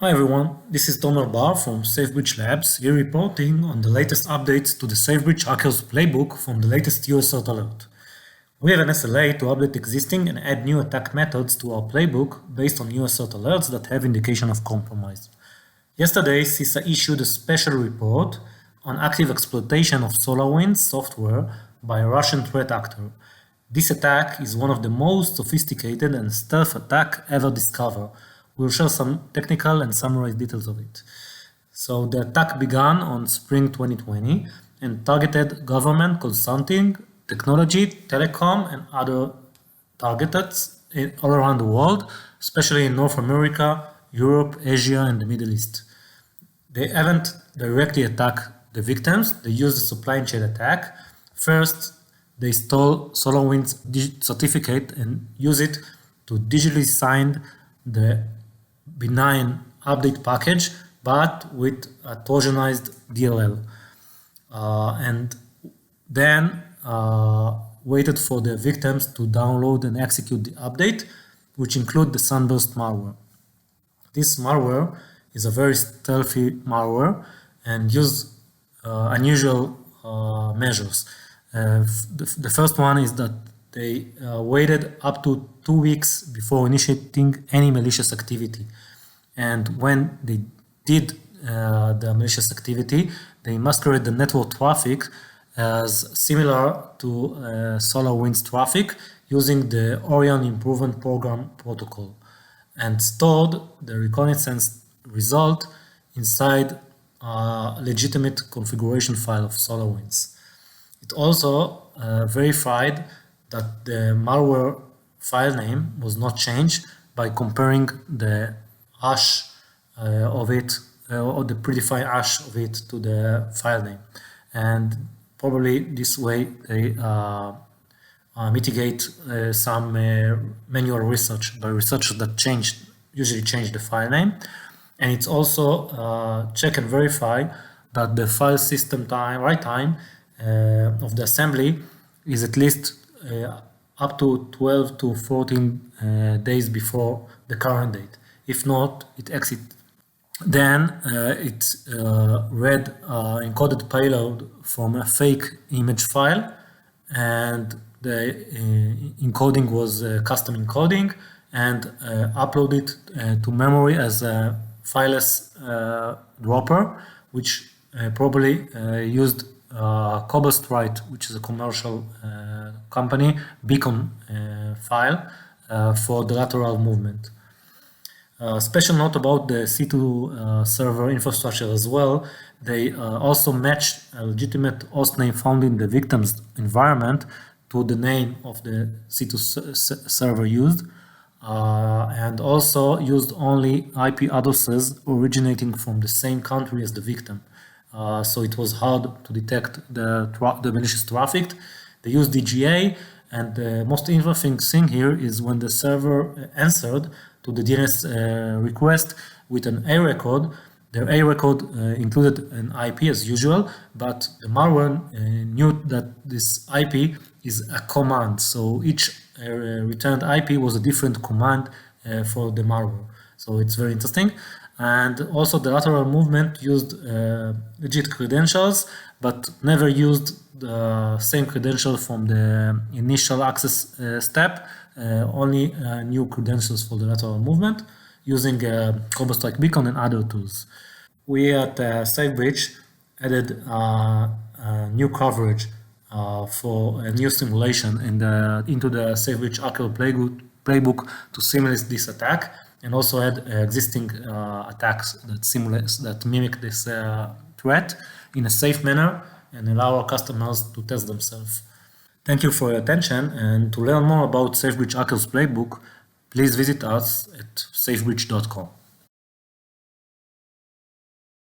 Hi everyone, this is Tomer Bar from SafeBreach Labs, here reporting on the latest updates to the SafeBreach Hackers Playbook from the latest US-CERT alert. We have an SLA to update existing and add new attack methods to our playbook based on US-CERT alerts that have indication of compromise. Yesterday, CISA issued a special report on active exploitation of SolarWinds software by a Russian threat actor. This attack is one of the most sophisticated and stealth attacks ever discovered. We'll share some technical and summarized details of it. So the attack began on spring 2020 and targeted government, consulting, technology, telecom, and other targets all around the world, especially in North America, Europe, Asia, and the Middle East. They haven't directly attacked the victims. They used a supply chain attack. First, they stole SolarWinds certificate and use it to digitally sign the benign update package, but with a Trojanized DLL. And then waited for the victims to download and execute the update, which include the Sunburst malware. This malware is a very stealthy malware and use unusual measures. The first one is that they waited up to 2 weeks before initiating any malicious activity. And when they did the malicious activity, they masquerade the network traffic as similar to SolarWinds traffic using the Orion Improvement Program protocol and stored the reconnaissance result inside a legitimate configuration file of SolarWinds. It also verified that the malware file name was not changed by comparing the hash of it, or the predefined hash of it to the file name. And probably this way they mitigate some manual research by researchers that usually change the file name. And it's also check and verify that the file system write time of the assembly is at least up to 12 to 14 days before the current date. If not, it exits. Then it read encoded payload from a fake image file, and the encoding was custom encoding, and uploaded to memory as a fileless dropper, which probably used Cobblstrike, which is a commercial company, beacon file for the lateral movement. Special note about the C2 server infrastructure as well. They also matched a legitimate host name found in the victim's environment to the name of the C2 server used, and also used only IP addresses originating from the same country as the victim. So it was hard to detect the malicious traffic. They used DGA, and the most interesting thing here is when the server answered to the DNS request with an A record. The A record included an IP as usual, but the malware knew that this IP is a command. So each returned IP was a different command for the malware. So it's very interesting. And also the lateral movement used legit credentials, but never used the same credential from the initial access step, only new credentials for the lateral movement using Cobblstrike beacon and other tools. We at SafeBreach added new coverage for a new simulation into the SafeBreach Hacker playbook to simulate this attack, and also add existing attacks that mimic this threat in a safe manner and allow our customers to test themselves. Thank you for your attention, and to learn more about SafeBreach Hackers Playbook, please visit us at safebreach.com.